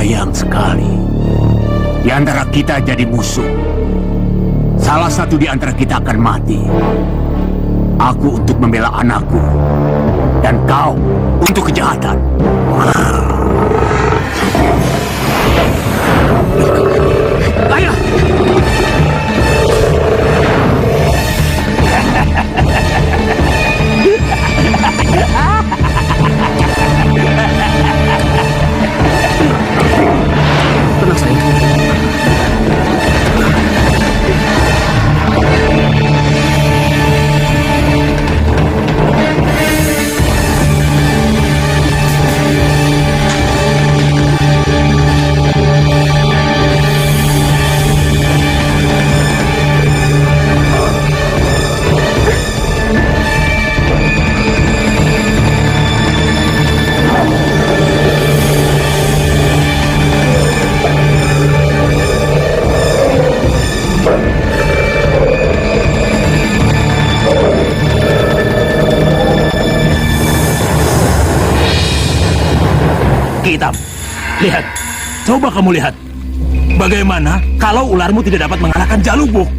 Sayang sekali. Di antara kita jadi musuh. Salah satu di antara kita akan mati. Aku untuk membela anakku. Dan kau untuk kejahatan. Ayah! Tenang sayang. Hitam, lihat, coba kamu lihat. Bagaimana kalau ularmu tidak dapat mengalahkan Jalubuk?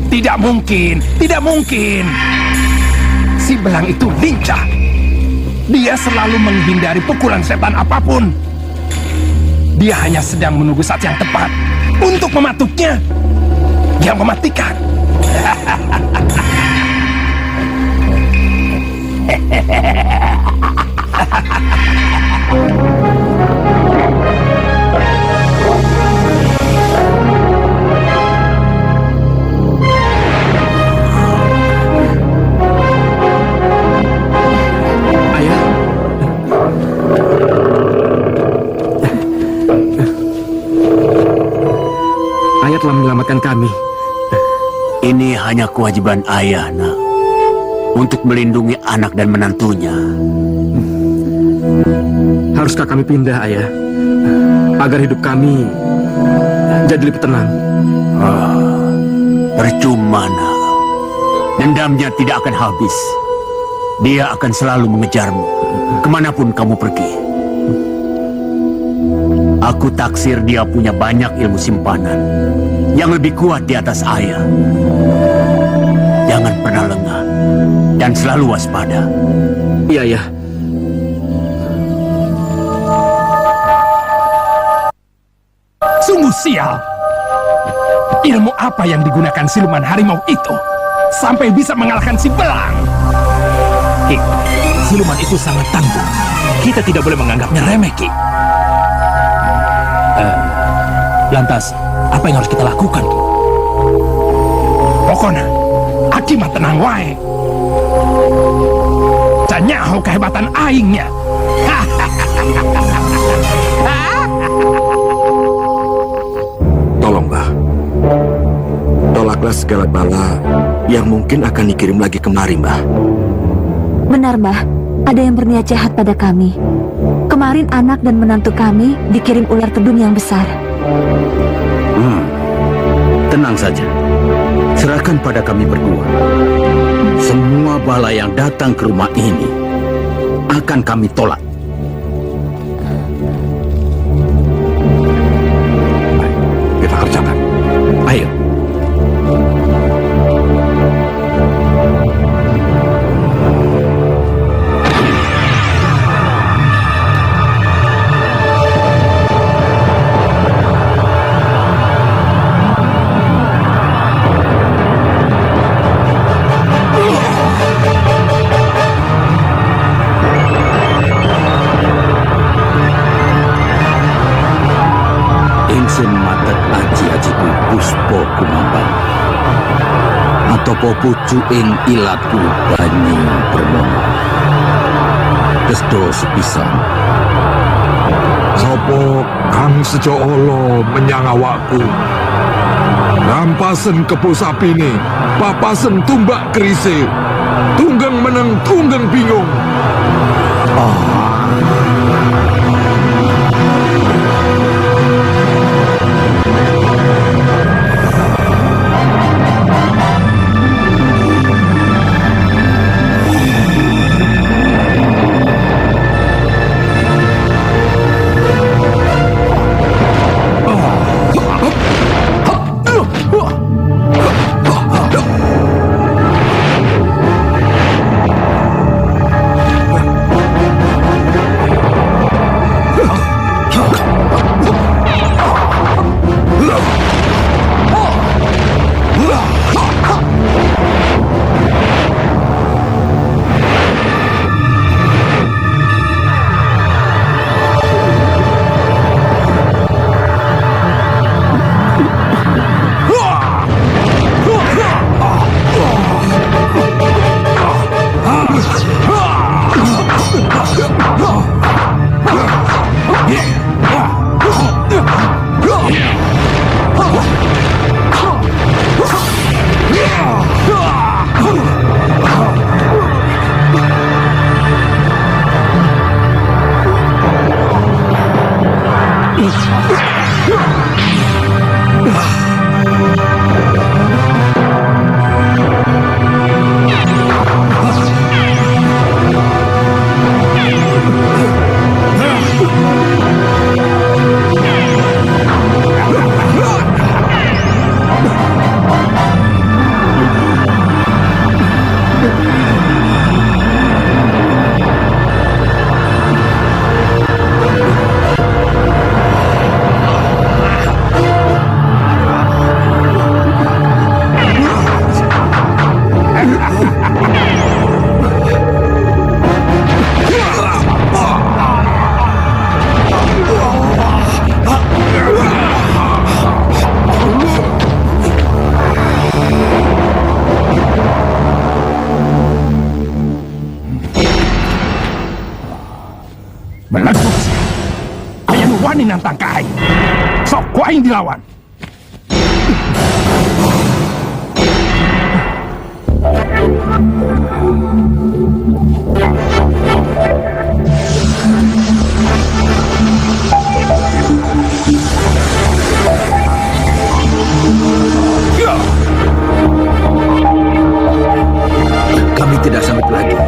Tidak mungkin, tidak mungkin. Si belang itu lincah. Dia selalu menghindari pukulan setan apapun. Dia hanya sedang menunggu saat yang tepat untuk mematuknya. Yang mematikan. Ayah telah menyelamatkan kami. Ini hanya kewajiban ayah, nak. Untuk melindungi anak dan menantunya. Haruskah kami pindah, ayah? Agar hidup kami jadi lebih tenang. Percuma, nak. Dendamnya tidak akan habis. Dia akan selalu mengejarmu. Kemanapun kamu pergi. Aku taksir dia punya banyak ilmu simpanan yang lebih kuat di atas ayah. Jangan pernah lengah dan selalu waspada. Iya, ayah. Sungguh sial. Ilmu apa yang digunakan siluman harimau itu sampai bisa mengalahkan si belang? Ki, siluman itu sangat tangguh. Kita tidak boleh menganggapnya remeh, Ki. Lantas, apa yang harus kita lakukan, Ki? Pokoknya, Aki mah tenang wae. Canyaho kehebatan aingnya. Tolong, Mbah. Tolaklah segala bala yang mungkin akan dikirim lagi kemari, Mbah. Benar, Mbah. Ada yang berniat jahat pada kami. Kemarin anak dan menantu kami dikirim ular tedung yang besar. Tenang saja. Serahkan pada kami berdua. Semua bala yang datang ke rumah ini akan kami tolak. Kita kerjakan. Ayo. Topo pucu ing ilatku banyu bermono. Kesdo sepisan. Sopo kang sejo olo menyang awakku. Rampasen kebo sapine, papasen tumbak kerise. Tunggang meneng, tunggang bingung. Beleduk sih. Ayah nu wani nantang ka aing. Sok ku aing dilawan. Ya. Kami tidak sanggup lagi.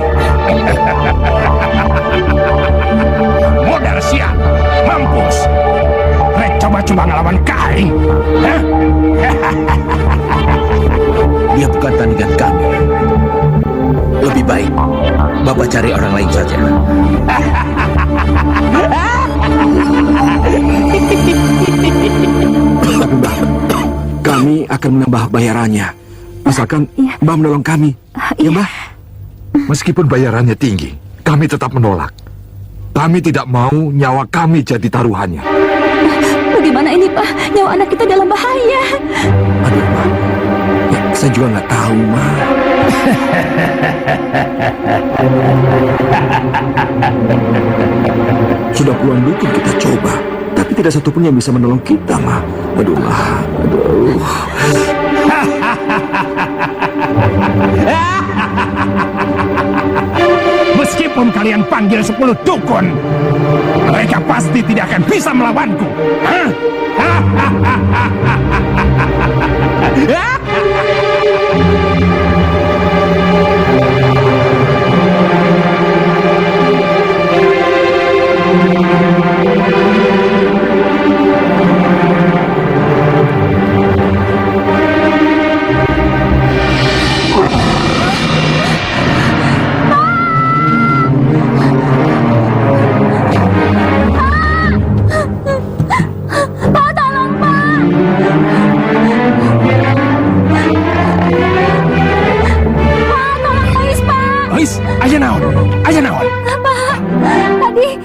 Modal siap, mampus. Rek coba-coba ngelawan kaing. Hah? Dia bukan tandingan kami. Lebih baik Bapak cari orang lain saja. Kami akan menambah bayarannya, asalkan Mbah menolong kami. Ya, Mbah? Meskipun bayarannya tinggi, kami tetap menolak. Kami tidak mau nyawa kami jadi taruhannya. Bagaimana ini, Pak? Nyawa anak kita dalam bahaya. Aduh, Mbah. Ya, saya juga nggak tahu, Mbah. Sudah puluhan dukun kita coba, tapi tidak satupun yang bisa menolong kita, Mbah. Aduh, Mbah. Aduh. Meskipun kalian panggil 10 dukun, mereka pasti tidak akan bisa melawanku. Hah?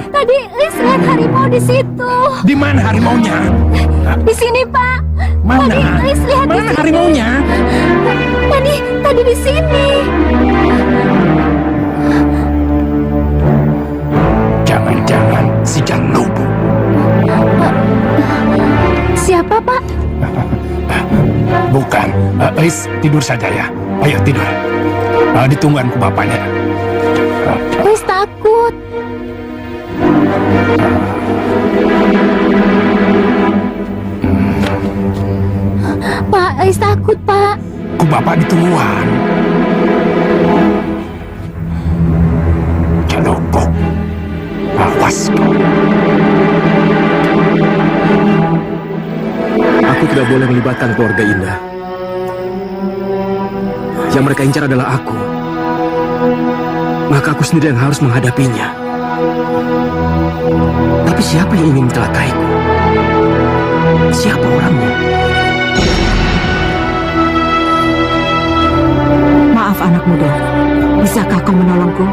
Tadi Lis lihat harimau di situ. Di mana harimaunya? Di sini, Pak. Mana? Tadi Lis lihat di Mana sini. harimaunya? Tadi di sini. Jangan-jangan si Janubu. Siapa, Pak? Bukan. Lis tidur saja ya. Ayo tidur. Ditungguan ku bapaknya. Lis takut. Pak, Ais takut, Pak. Ku bapak ditungguan. Jalopok. Awas kau. Aku tidak boleh melibatkan keluarga Indah. Yang mereka incar adalah aku. Maka aku sendiri yang harus menghadapinya. Tapi siapa yang ingin mencelakaiku? Siapa orangnya? Maaf anak muda, bisakah kau menolongku?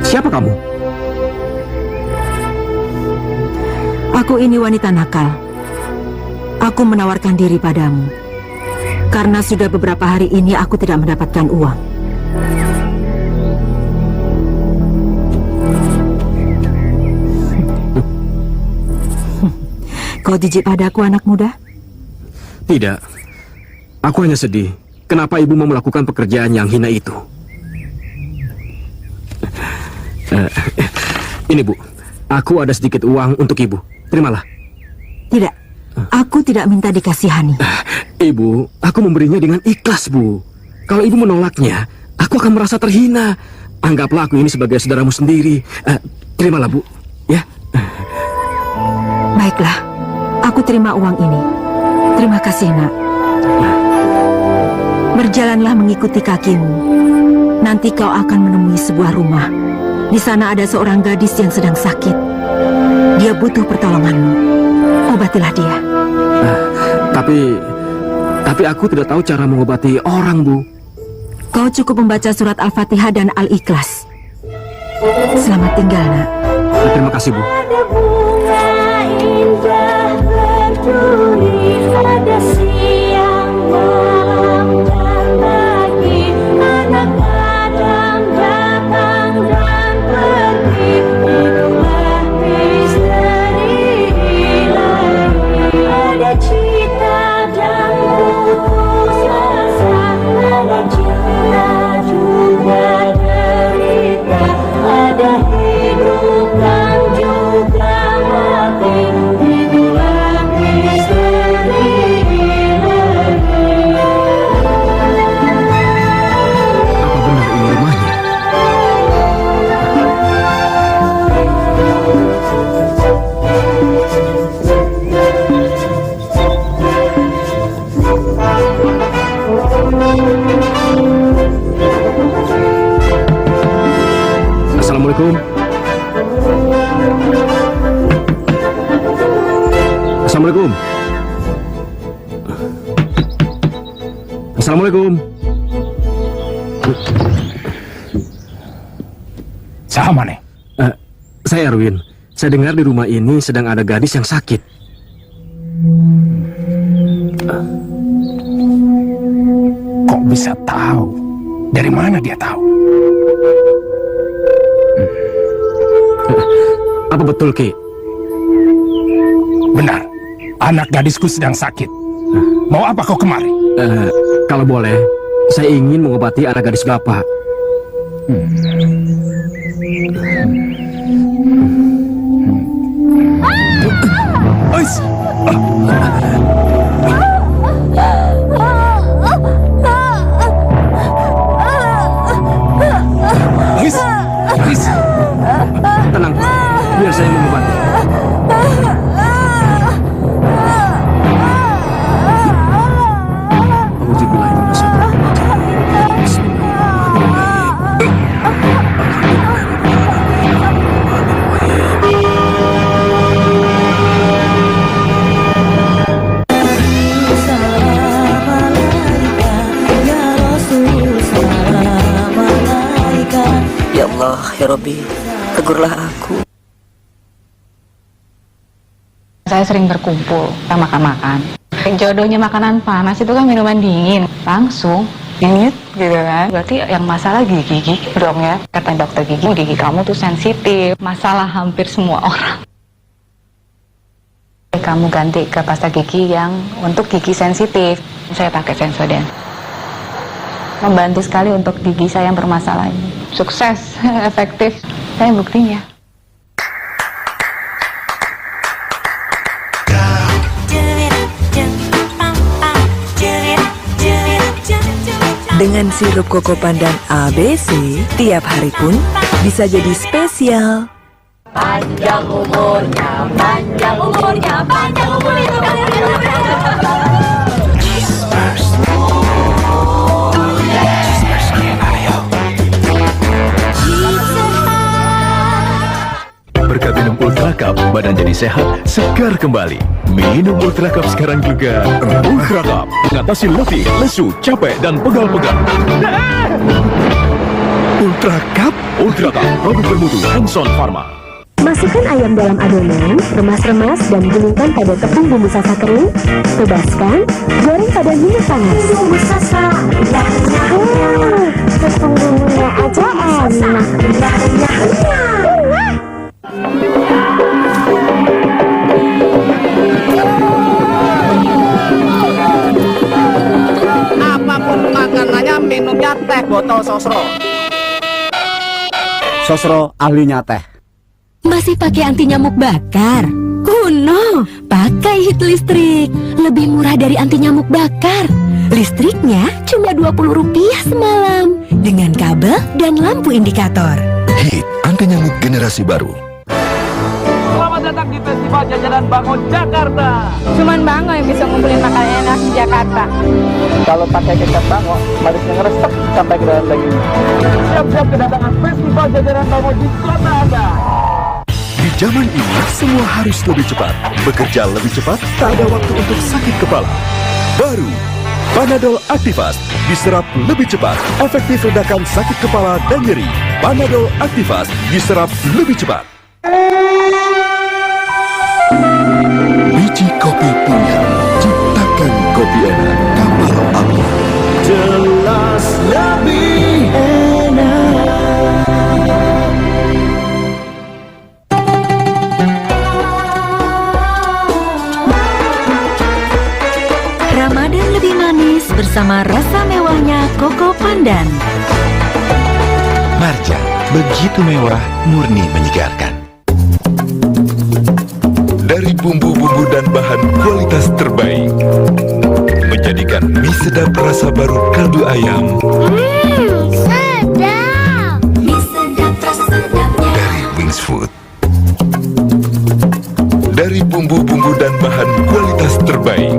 Siapa kamu? Aku ini wanita nakal. Aku menawarkan diri padamu. Karena sudah beberapa hari ini aku tidak mendapatkan uang. Kau jijik padaku, anak muda? Tidak. Aku hanya sedih. Kenapa ibu mau melakukan pekerjaan yang hina itu? Ini, Bu. Aku ada sedikit uang untuk ibu. Terimalah. Tidak. Aku tidak minta dikasihani. Ibu, aku memberinya dengan ikhlas, Bu. Kalau ibu menolaknya, aku akan merasa terhina. Anggaplah aku ini sebagai saudaramu sendiri. Terimalah, Bu. Ya. Baiklah. Aku terima uang ini. Terima kasih, nak. Berjalanlah mengikuti kakimu. Nanti kau akan menemui sebuah rumah. Di sana ada seorang gadis yang sedang sakit. Dia butuh pertolonganmu. Obatilah dia. Tapi aku tidak tahu cara mengobati orang, Bu. Kau cukup membaca surat Al-Fatihah dan Al-Ikhlas. Selamat tinggal, nak. Terima kasih, Bu. Ada bunga indah berduri, ada siang malam dan pagi, anak Adam datang Assalamualaikum. Assalamualaikum. Assalamualaikum. Sama nih. Saya Erwin. Saya dengar di rumah ini sedang ada gadis yang sakit. Kok bisa tahu? Dari mana dia tahu? Apa betul, Ki? Benar. Anak gadisku sedang sakit. Mau apa kau kemari? Kalau boleh, saya ingin mengobati anak gadis Bapak. Ois. Ois. Ois. Tenang, biar saya mengobati. Ya Allah, ya Rabbi, tegurlah aku. Saya sering berkumpul, kita makan-makan. Jodohnya makanan panas itu kan minuman dingin. Langsung dingin gitu kan. Berarti yang masalah gigi dong ya. Kata dokter gigi kamu tuh sensitif. Masalah hampir semua orang. Kamu ganti ke pasta gigi yang untuk gigi sensitif. Saya pakai Sensodyne. Membantu sekali untuk gigi saya yang bermasalah ini. Sukses, efektif. Saya buktinya. Dengan sirup koko pandan ABC, tiap hari pun bisa jadi spesial. Panjang umurnya, panjang umurnya, panjang umurnya. Berkat minum Ultra Cup, badan jadi sehat, segar kembali. Minum Ultra Cup sekarang juga. Ultra Cup, mengatasi letih, lesu, capek, dan pegal-pegal. Ultra Cup, produk bermutu Hanson Pharma. Masukkan ayam dalam adonan, remas-remas dan gulingkan pada tepung bumbu sasa kering. Tebaskan, goreng pada minyak panas. Bumbu sasa, tepung bumbunya aja enak. Apapun makanannya, minumnya teh botol Sosro. Sosro ahlinya teh. Masih pakai anti nyamuk bakar? Kuno, pakai hit listrik. Lebih murah dari anti nyamuk bakar. Listriknya cuma Rp20 semalam. Dengan kabel dan lampu indikator. Hit, anti nyamuk generasi baru. Selamat datang di Festival Jajanan Bangun Jakarta. Cuman Bango yang bisa ngumpulin makanan enak di Jakarta. Kalau pakai kecap Bango, manisnya ngeresep sampai ke dalam daging. Siap-siap kedatangan Festival Jajanan Bangun di kota Anda. Di zaman ini, semua harus lebih cepat. Bekerja lebih cepat, tak ada waktu untuk sakit kepala. Baru, Panadol Activast. Diserap lebih cepat, efektif redakan sakit kepala dan nyeri. Panadol Activast diserap lebih cepat. Biji kopi punya, ciptakan kopi enak kapal api. Jelas lebih enak. Ramadan lebih manis bersama rasa mewahnya Koko Pandan. Marjan, begitu mewah, murni menyegarkan. Dari bumbu-bumbu dan bahan kualitas terbaik, menjadikan mie sedap rasa baru kaldu ayam. Sedap. Mie sedap rasa sedapnya. Dari Wings Food. Dari bumbu-bumbu dan bahan kualitas terbaik,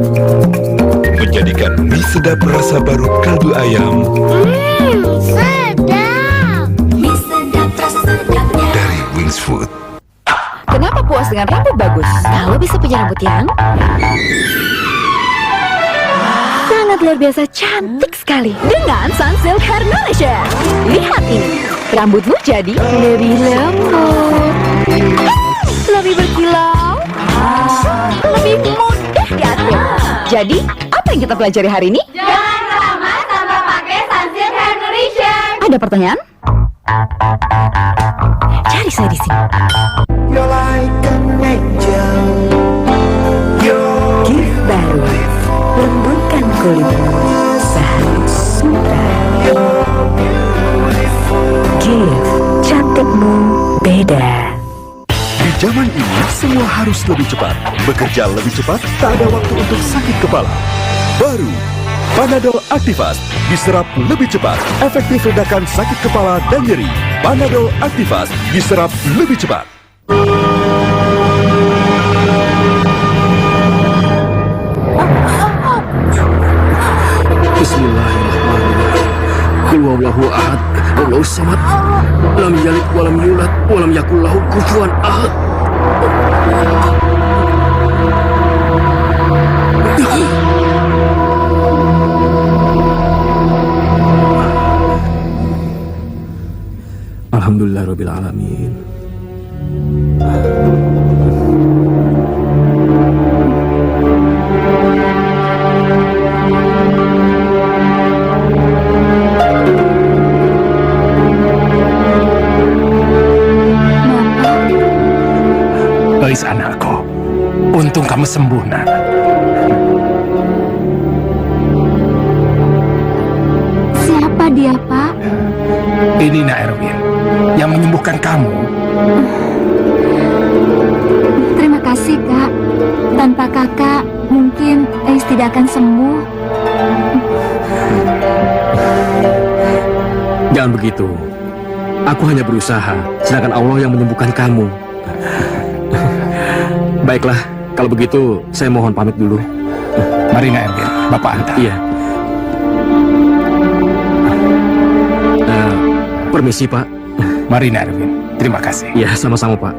menjadikan mie sedap rasa baru kaldu ayam. Sedap. Mie sedap rasa sedapnya. punya rambut yang sangat luar biasa cantik sekali dengan Sunsilk Hair Nourisher. Lihat ini, rambutmu jadi lebih lembut, lebih berkilau, lebih mudah diatur. Jadi, apa yang kita pelajari hari ini? Jangan keramas tanpa pakai Sunsilk Hair Nourisher. Ada pertanyaan? Cari saya di sini. Gift baru, lembutkan kulitmu, Bahan Sutra. Gift, cantikmu beda. Di zaman ini, semua harus lebih cepat. Bekerja lebih cepat, tak ada waktu untuk sakit kepala. Baru, Panadol Activast. Diserap lebih cepat, efektif redakan sakit kepala dan nyeri. Panadol Activast, diserap lebih cepat. Bismillahirrahmanirrahim. Qul huwallahu ahad, Allahus samad, lam yalid walam yulad walam yakul lahu kufuwan ahad. Alhamdulillahirabbil alamin. Eis anakku, untung kamu sembuh, nak. Siapa dia, Pak? Ini Nak Erwin, yang menyembuhkan kamu. Terima kasih, Kak. Tanpa Kakak, mungkin Eis tidak akan sembuh. Jangan begitu. Aku hanya berusaha, sedangkan Allah yang menyembuhkan kamu. Baiklah, kalau begitu saya mohon pamit dulu. Mari Nak Erwin, Bapak antar. Iya. Permisi, Pak. Mari Nak Erwin, terima kasih. Iya, sama-sama, Pak.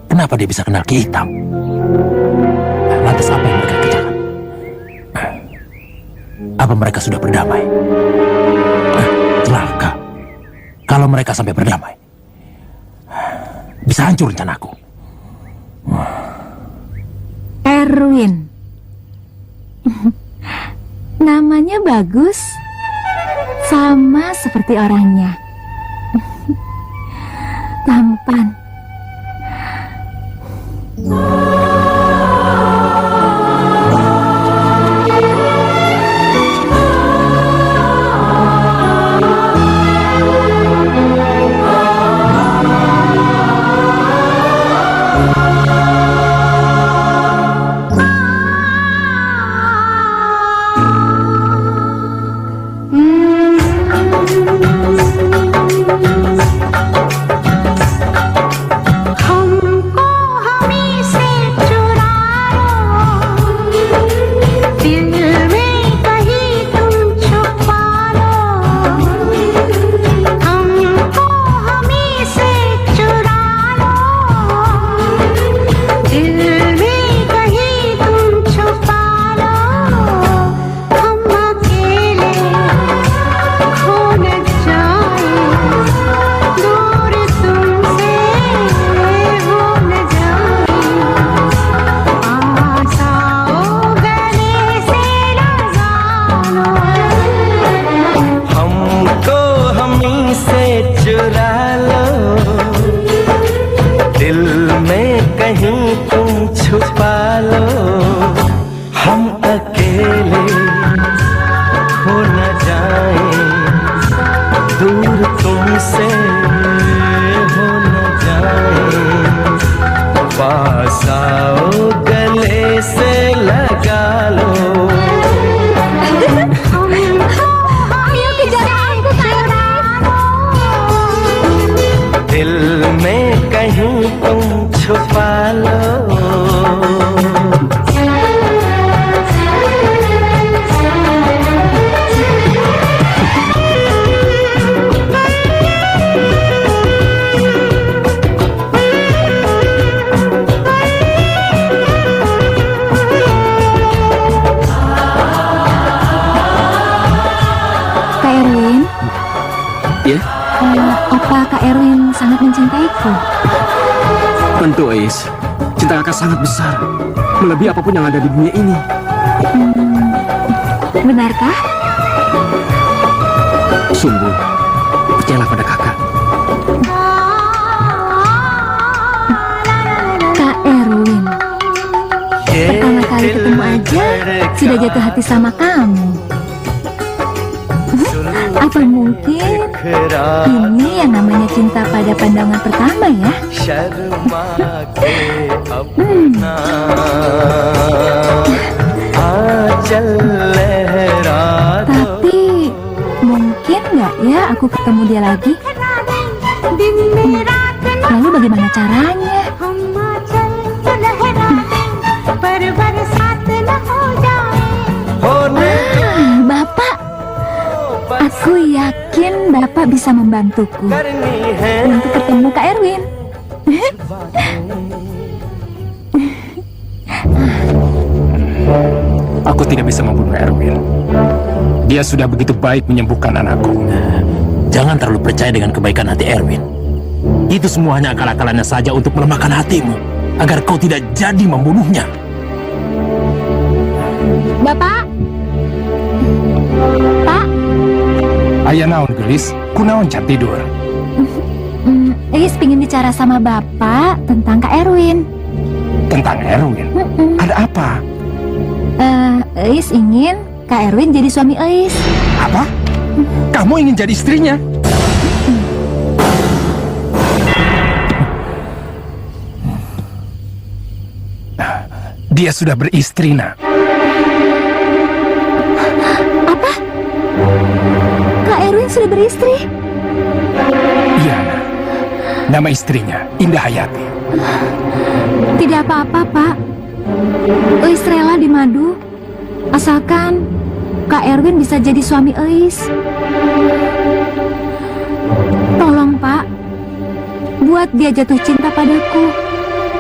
Kenapa dia bisa kenal Ki Hitam? Lantas apa yang mereka kerjakan? Apa mereka sudah berdamai? Celaka. Kalau mereka sampai berdamai, bisa hancur rencanaku. Erwin. Namanya bagus. Sama seperti orangnya. Tampan. mencintaiku? Tentu, Ais. Cinta kakak sangat besar, melebihi apapun yang ada di dunia ini. Benarkah? Sungguh, percayalah pada kakak. Kak Erwin, pertama kali ketemu aja sudah jatuh hati sama kamu. Apa mungkin ini yang namanya cinta pada pandangan pertama ya? Tapi mungkin nggak ya aku ketemu dia lagi? Lalu bagaimana caranya? Bapak, aku yakin Bapak bisa membantuku untuk ketemu Kak Erwin. Aku tidak bisa membunuh Erwin. Dia sudah begitu baik menyembuhkan anakku. Jangan terlalu percaya dengan kebaikan hati Erwin. Itu semua hanya akal-akalannya saja untuk melemahkan hatimu, agar kau tidak jadi membunuhnya. Bapak? Pak? Ayah naon gelis, kunaon can tidur. Eis pengen bicara sama Bapak tentang Kak Erwin. Tentang Erwin? Ada apa? Eis ingin Kak Erwin jadi suami Eis. Apa? Kamu ingin jadi istrinya? Dia sudah beristri, nak. Apa? Kak Erwin sudah beristri? Iya, nak. Nama istrinya Indah Hayati. Tidak apa-apa, Pak. Eis rela dimadu, asalkan Kak Erwin bisa jadi suami Eis. Tolong, Pak, buat dia jatuh cinta padaku.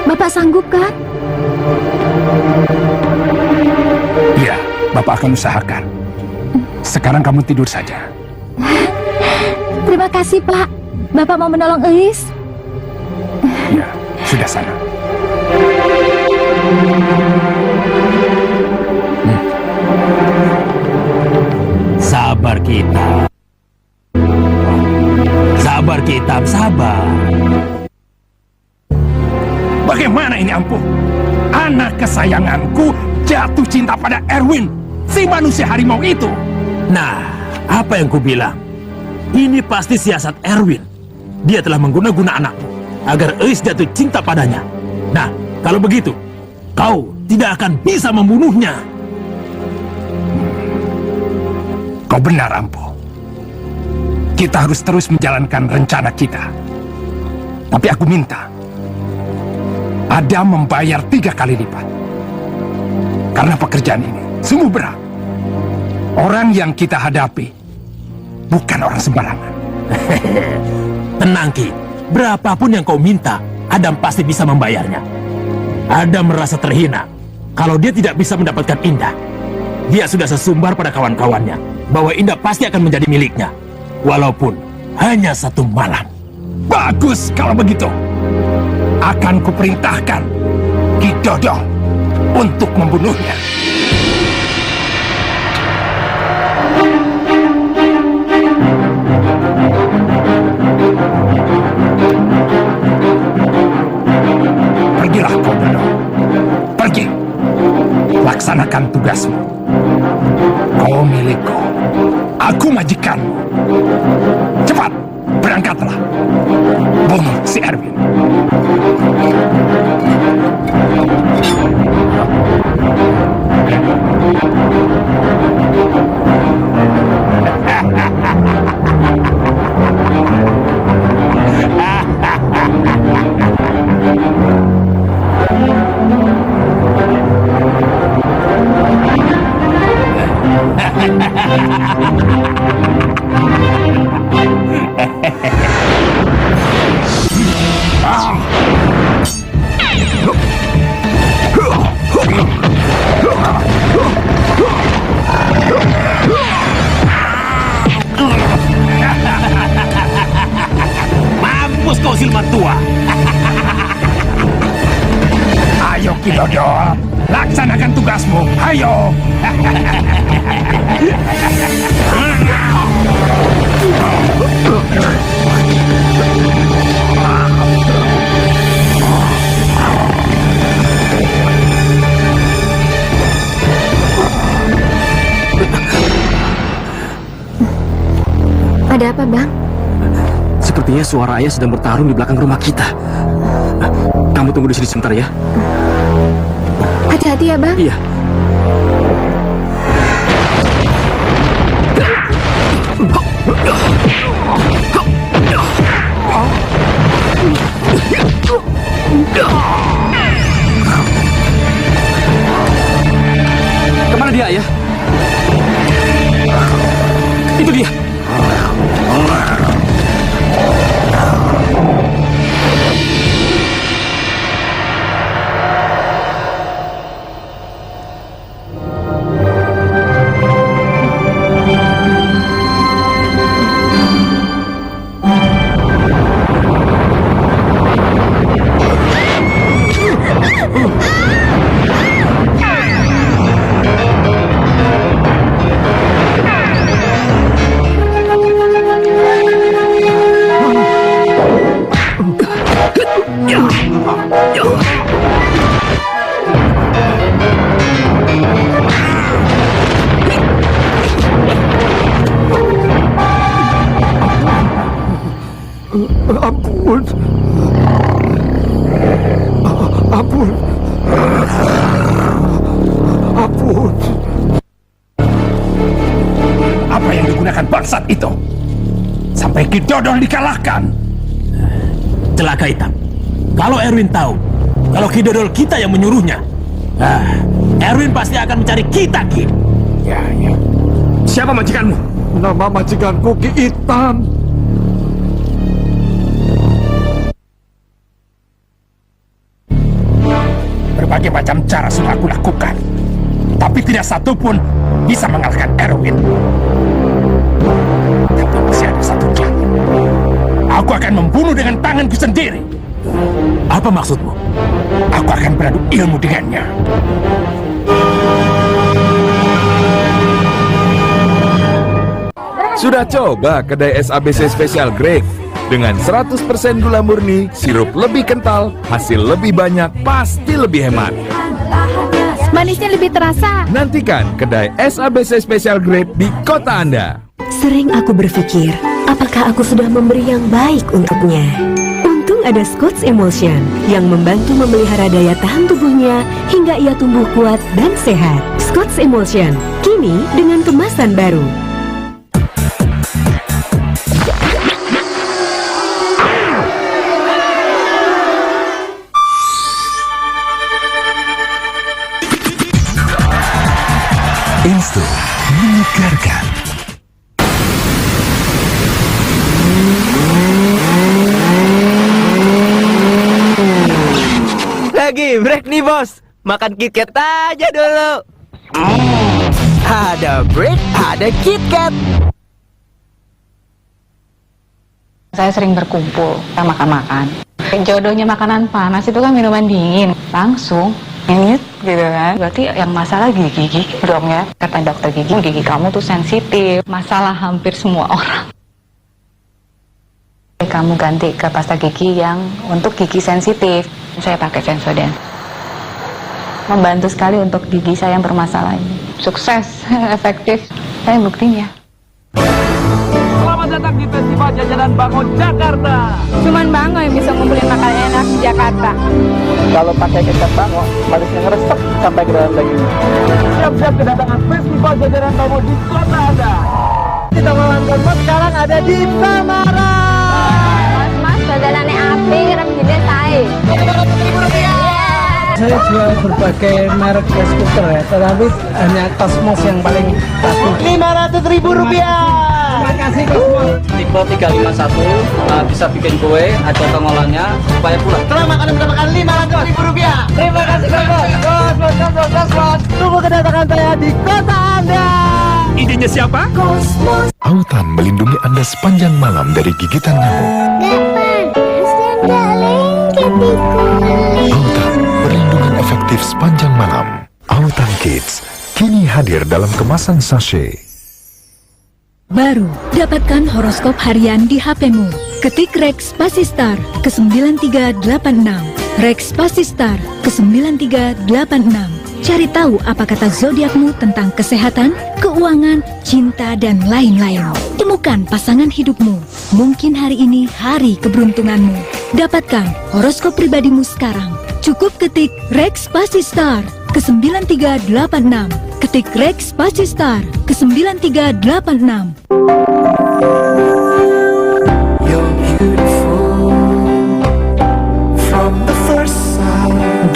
Bapak sanggup kan? Iya, Bapak akan usahakan. Sekarang kamu tidur saja. Terima kasih, Pak. Bapak mau menolong Eis. Iya, sudah sana. Sabar kita. Sabar kita, sabar. Bagaimana ini ampuh? Anak kesayanganku jatuh cinta pada Erwin, si manusia harimau itu. Nah, apa yang ku bilang? Ini pasti siasat Erwin. Dia telah mengguna-guna anakmu agar Eis jatuh cinta padanya. Nah, kalau begitu, kau tidak akan bisa membunuhnya. Kau benar, Ampuh. Kita harus terus menjalankan rencana kita. Tapi aku minta Adam membayar 3 kali lipat. Karena pekerjaan ini sungguh berat. Orang yang kita hadapi bukan orang sembarangan. Tenang, Ki. Berapapun yang kau minta, Adam pasti bisa membayarnya. Adam merasa terhina kalau dia tidak bisa mendapatkan Indah. Dia sudah sesumbar pada kawan-kawannya bahwa Indah pasti akan menjadi miliknya, walaupun hanya 1 malam. Bagus kalau begitu. Akan kuperintahkan Ki Dodong untuk membunuhnya. Pergilah kau, Dodong. Pergi. Laksanakan tugasmu. Kau milikku. Aku majikanmu. Cepat, berangkatlah. Bunuh si Erwin. Ayo Ki Dodol, laksanakan tugasmu. Ayo. Ada apa, Bang? Sepertinya suara ayah sedang bertarung di belakang rumah kita. Kamu tunggu di sini sebentar ya. Hati-hati ya, Bang. Iya. Kemana dia, ayah? Itu dia. Ampun. Ampun. Ampun. Apa yang digunakan bangsat itu? Sampai Ki Dodol dikalahkan. Celaka hitam. Kalau Erwin tahu, kalau Ki Dodol kita yang menyuruhnya, Erwin pasti akan mencari kita, Ki. Ya. Siapa majikanmu? Nama majikanku Ki Hitam. Berbagai macam cara sudah aku lakukan, tapi tidak satu pun bisa mengalahkan Erwin. Tapi masih ada satu cara. Aku akan membunuh dengan tanganku sendiri. Apa maksudmu? Aku akan beradu ilmu dengannya. Sudah coba kedai SABC Special Grade? Dengan 100% gula murni, sirup lebih kental, hasil lebih banyak, pasti lebih hemat. Manisnya lebih terasa. Nantikan kedai SABC Special Grade di kota Anda. Sering aku berpikir, apakah aku sudah memberi yang baik untuknya? Untung ada Scotch Emulsion yang membantu memelihara daya tahan tubuhnya hingga ia tumbuh kuat dan sehat. Scotch Emulsion, kini dengan kemasan baru. Insto menyegarkan. Lagi break nih bos, makan KitKat aja dulu. Ada break, ada KitKat. Saya sering berkumpul, kita makan-makan. Jodohnya makanan panas itu kan minuman dingin, langsung nyut gitu kan. Berarti yang masalah gigi dong ya. Kata dokter gigi kamu tuh sensitif. Masalah hampir semua orang. Kamu ganti ke pasta gigi yang untuk gigi sensitif. Saya pakai Sensodyne. Membantu sekali untuk gigi saya yang bermasalah ini. Sukses, efektif. Saya buktinya. Selamat datang di Festival Jajanan Bango Jakarta. Cuman Bango yang bisa ngumpulin makanan enak di Jakarta. Kalau pakai kecap Bango, manisnya ngeresep sampai ke dalam daging. Siap-siap kedatangan Festival Jajanan Bango di kota Anda. Kita malam keempat sekarang ada di Samarang. Mas, dagangannya api, regine sae. Saya jual berbagai merek skuter ya, tetapi hanya Cosmos yang paling satu. Rp500.000. Terima kasih Cosmos. Tipe 351 bisa bikin kue, ada pengolahnya supaya pulang. Setelah makan mendapatkan Rp500.000. Terima kasih Cosmos. Tunggu kedatangan saya di kota Anda. Idenya siapa? Cosmos. Autan melindungi Anda sepanjang malam dari gigitan nyamuk. Gak panas dan gak lengket di kulit. Autan, perlindungan efektif sepanjang malam. Autan Kids kini hadir dalam kemasan sachet. Baru, dapatkan horoskop harian di HP-mu. Ketik Rex Spasistar ke 9386. Rex Spasistar ke 9386. Cari tahu apa kata zodiakmu tentang kesehatan, keuangan, cinta, dan lain-lain. Temukan pasangan hidupmu. Mungkin hari ini hari keberuntunganmu. Dapatkan horoskop pribadimu sekarang. Cukup ketik Rex Spasistar ke 9386. Ketik Rex Spasistar ke 9386.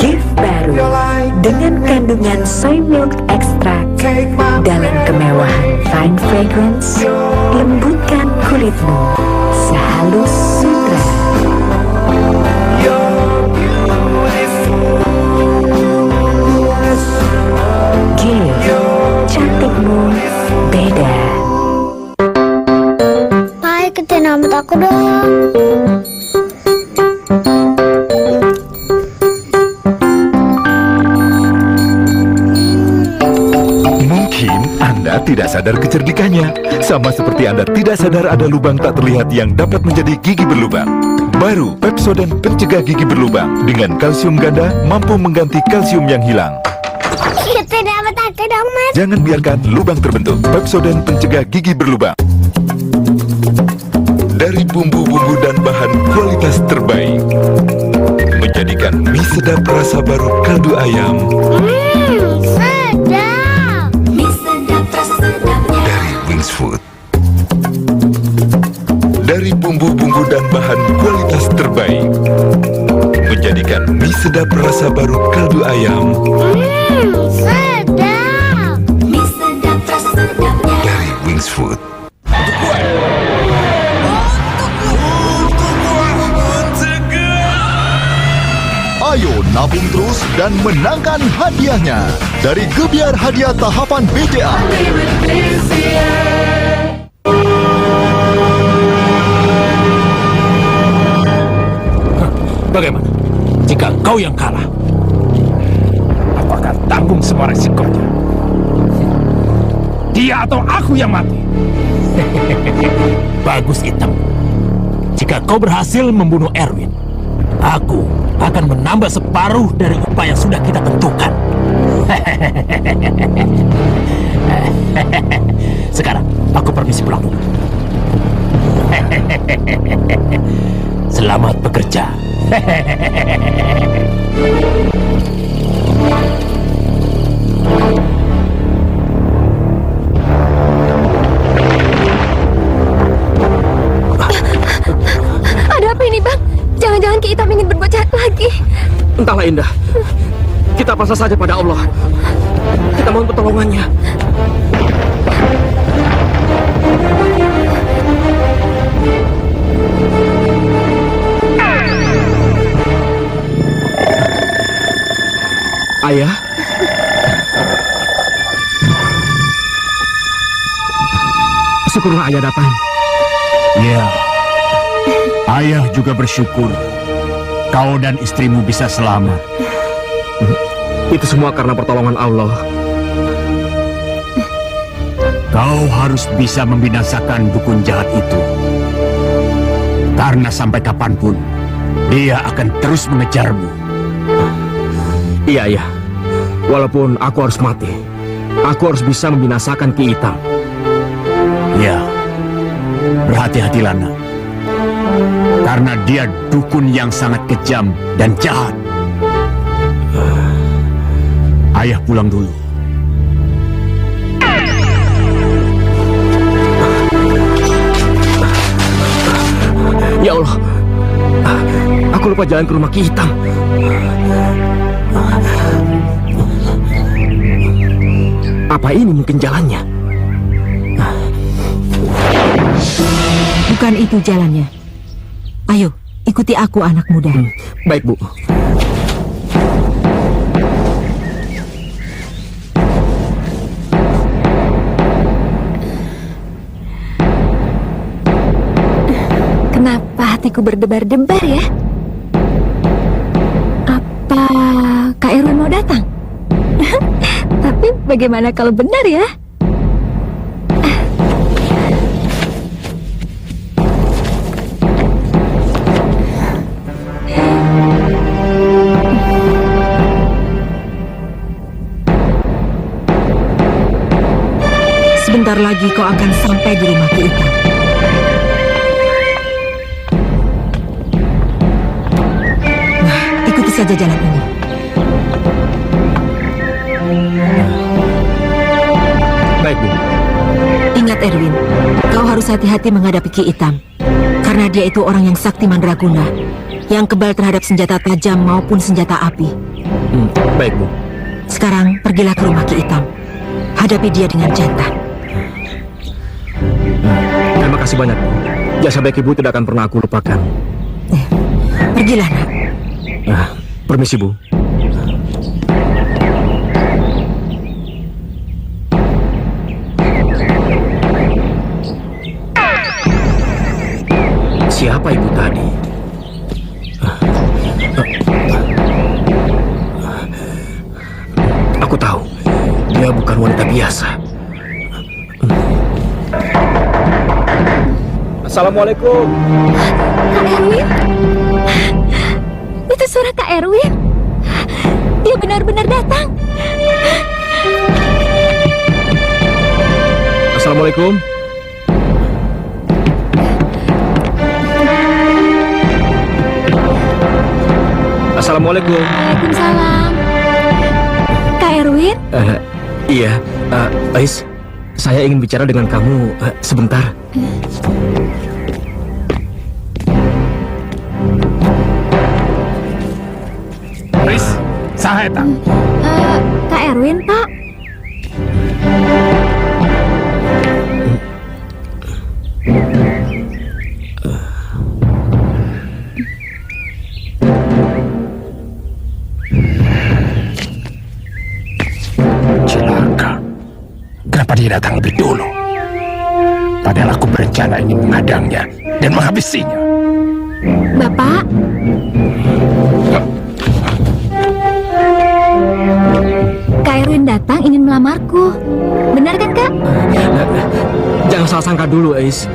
Gift baru dengan kandungan soy milk extract dalam kemewahan fine fragrance, lembutkan kulitmu sehalus sutra. Gift, cantikmu beda. Hai, ikutin rambut aku dong. Anda tidak sadar kecerdikannya, sama seperti Anda tidak sadar ada lubang tak terlihat yang dapat menjadi gigi berlubang. Baru Pepsodent pencegah gigi berlubang dengan kalsium ganda mampu mengganti kalsium yang hilang. Ikutin rambut aku dong, Mas. Jangan biarkan lubang terbentuk. Pepsodent pencegah gigi berlubang. Dari bumbu-bumbu dan bahan kualitas terbaik, menjadikan mie sedap rasa baru kaldu ayam. Sedap. Dari Wings Food. Dari bumbu-bumbu dan bahan kualitas terbaik, menjadikan mie sedap rasa baru kaldu ayam. Sedap. Mie sedap rasa sedapnya. Dari Wings Food. Ayo nabung terus dan menangkan hadiahnya dari Gebiar Hadiah Tahapan BCA. Bagaimana jika kau yang kalah? Aku akan tanggung semua resikonya. Dia atau aku yang mati. Bagus, Item. Jika kau berhasil membunuh Erwin, aku akan menambah separuh dari upah yang sudah kita tentukan. Sekarang, aku permisi pulang dulu. Selamat bekerja. Ada apa ini, Bang? Jangan-jangan Ki Itam ingin berbuat jahat lagi. Entahlah, Indah. Kita pasrah saja pada Allah. Kita mohon pertolongannya. Ayah? Syukurlah ayah datang. Ya, ayah juga bersyukur kau dan istrimu bisa selamat. Itu semua karena pertolongan Allah. Kau harus bisa membinasakan dukun jahat itu. Karena sampai kapanpun, dia akan terus mengejarmu. Iya, ayah. Walaupun aku harus mati, aku harus bisa membinasakan Ki Itam. Ya, berhati-hatilah, nak. Karena dia dukun yang sangat kejam dan jahat. Ayah pulang dulu. Ya Allah, aku lupa jalan ke rumah Ki Itam. Apa ini mungkin jalannya? Bukan itu jalannya. Ayo, ikuti aku, anak muda. Baik, Bu. Kenapa hatiku berdebar-debar ya? Apa Kak Erwin mau datang. Tapi bagaimana kalau benar ya? Sebentar lagi kau akan sampai di rumah Ki Itam. Nah, ikuti saja jalan ini. Baik, Bu. Ingat Erwin, kau harus hati-hati menghadapi Ki Itam. Karena dia itu orang yang sakti mandraguna, yang kebal terhadap senjata tajam maupun senjata api. Baik, Bu. Sekarang pergilah ke rumah Ki Itam. Hadapi dia dengan jantan. Terima kasih banyak, Bu. Jasa baik Ibu tidak akan pernah aku lupakan. Pergilah, Nak. Permisi, Bu. Siapa Ibu tadi? Aku tahu, dia bukan wanita biasa. Assalamualaikum. Kak Erwin? Itu suara Kak Erwin. Dia benar-benar datang. Assalamualaikum. Assalamualaikum. Waalaikumsalam. Kak Erwin? Iya, Ais, saya ingin bicara dengan kamu sebentar. Ais, saha eta? Kak Erwin, Pak. Celaka. Kenapa dia datang lebih dulu? Padahal aku berencana ingin menghadangnya dan menghabisinya. Bapak? Kak Erwin datang ingin melamarku. Benar kan, Kak? Jangan salah sangka dulu, Ais.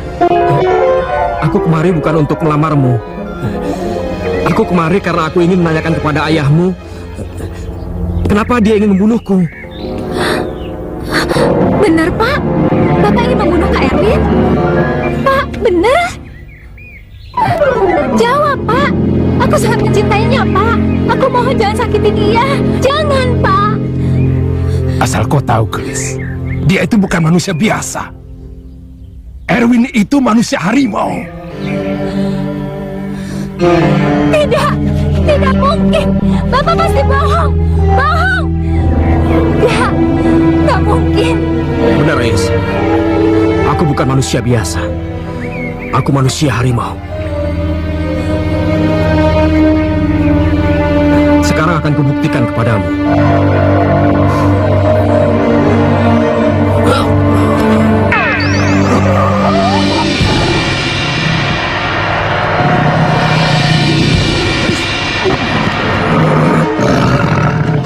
Aku kemari bukan untuk melamarmu. Aku kemari karena aku ingin menanyakan kepada ayahmu kenapa dia ingin membunuhku. Benar, Pak? Bapak ingin membunuh Kak Erwin? Pak, benar? Jawab, Pak. Aku sangat mencintainya, Pak. Aku mohon jangan sakiti dia. Jangan, Pak. Asal kau tahu, Gelis, dia itu bukan manusia biasa. Erwin itu manusia harimau. Tidak, tidak mungkin. Bapak pasti bohong. Bohong. Tidak mungkin. Benar, Ais. Aku bukan manusia biasa. Aku manusia harimau. Sekarang akan kubuktikan kepadamu.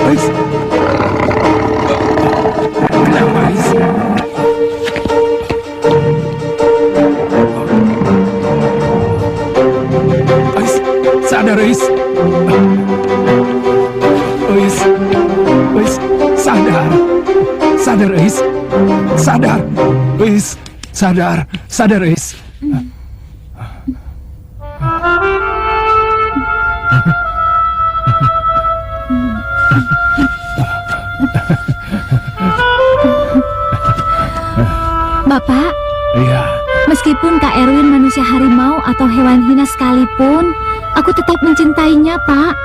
Ais. Kenapa, Ais? Ais, sadar, Ais. Ais, Ais, sadar. Sadar, Ais. Sadar. Ais, sadar. Sadar, Ais. Bapak, Iya. meskipun Kak Erwin manusia harimau atau hewan hina sekalipun, aku tetap mencintainya, Pak.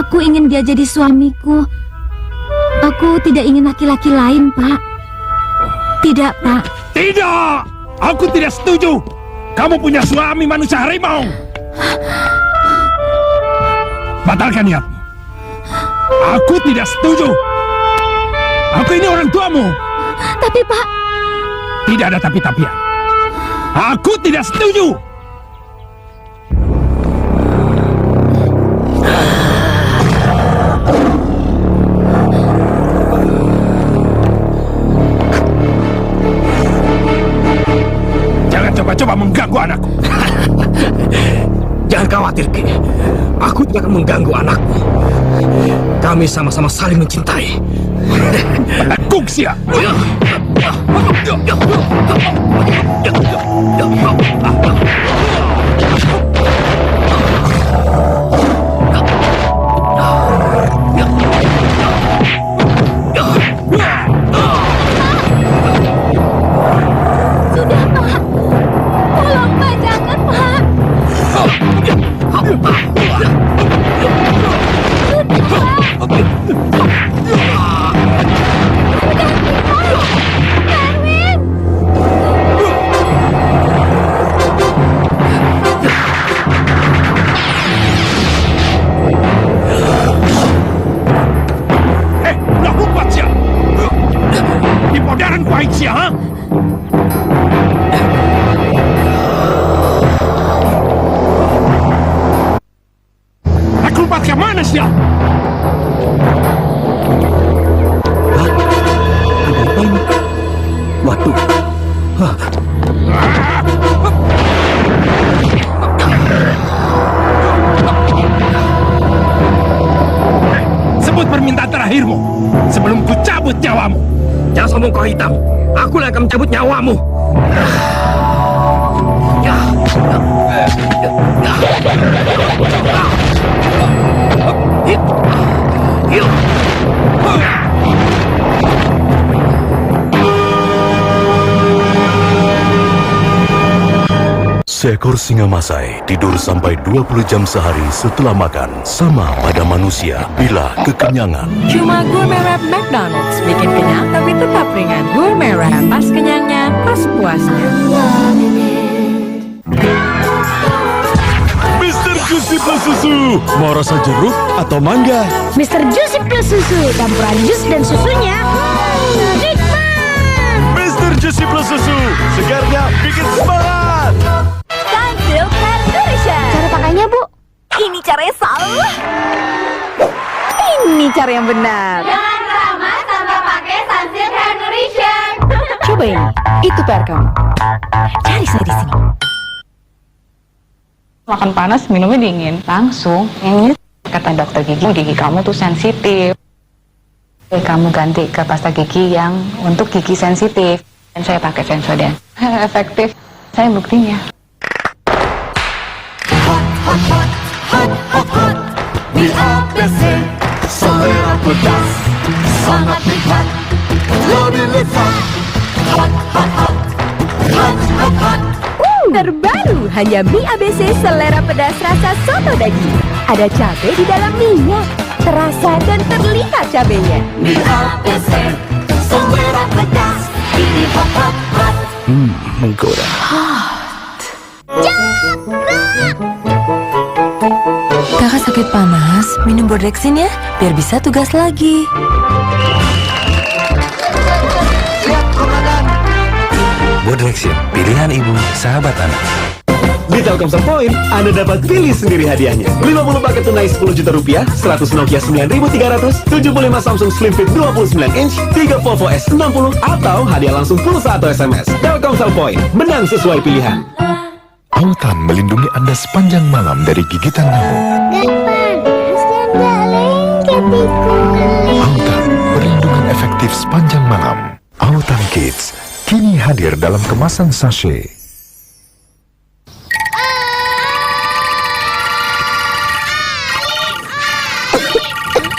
Aku ingin dia jadi suamiku. Aku tidak ingin laki-laki lain, Pak. Tidak, Pak. Tidak! Aku tidak setuju. Kamu punya suami manusia harimau. Batalkan niatmu. Aku tidak setuju. Aku ini orang tuamu. Tapi, Pak... Tidak ada tapi-tapian. Aku tidak setuju. Aku tidak akan mengganggu anakmu. Kami sama-sama saling mencintai. Kungsia! Sudah, Pak. Tolong, Pak. Jangan, Pak. Sebut permintaan terakhirmu sebelum ku cabut nyawamu. Jangan sombong kau hitam. Aku yang akan mencabut nyawamu. Seekor singa Masai tidur sampai 20 jam sehari setelah makan, sama pada manusia bila kekenyangan. Cuma Gourmet Wrap McDonald's bikin kenyang tapi tetap ringan. Gourmet Wrap, pas kenyangnya, pas puasnya. Mr. Juicy Plus Susu, mau rasa jeruk atau mangga? Mr. Juicy Plus Susu, campuran jus dan susunya. Nikmat! Mr. Juicy Plus Susu, segarnya bikin semangat. Sunsilk Hair Nourishing. Cara pakainya, Bu? Ini caranya salah. Ini cara yang benar. Jangan ramah tanpa pakai Sunsilk Hair Nourishing. Coba ini, itu PR kamu. Cari saya di sini. Makan panas, minumnya dingin. Langsung. Yang kata dokter gigi kamu tuh sensitif. Kamu ganti ke pasta gigi yang untuk gigi sensitif. Dan saya pakai Sensodyne. Efektif. Saya buktinya. Di ABC selera pedas sangat nikmat, lebih lezat. Terbaru hanya mie ABC selera pedas rasa soto daging. Ada cabai di dalam mie-nya, terasa dan terlihat cabainya. Mie ABC selera pedas, ini hot. Menggoda. Kakak sakit panas, minum Bodrexin ya, biar bisa tugas lagi. Bodrexin, pilihan ibu, sahabat anak. Di Telkomsel Point, Anda dapat pilih sendiri hadiahnya. 50 paket tunai 10 juta rupiah, 100 Nokia 9300, 75 Samsung Slim Fit 29 inch, 3 Volvo S60, atau hadiah langsung pulsa atau SMS. Telkomsel Point, menang sesuai pilihan. Autan melindungi Anda sepanjang malam dari gigitan nyamuk. Autan, perlindungan efektif sepanjang malam. Autan Kids, kini hadir dalam kemasan sachet.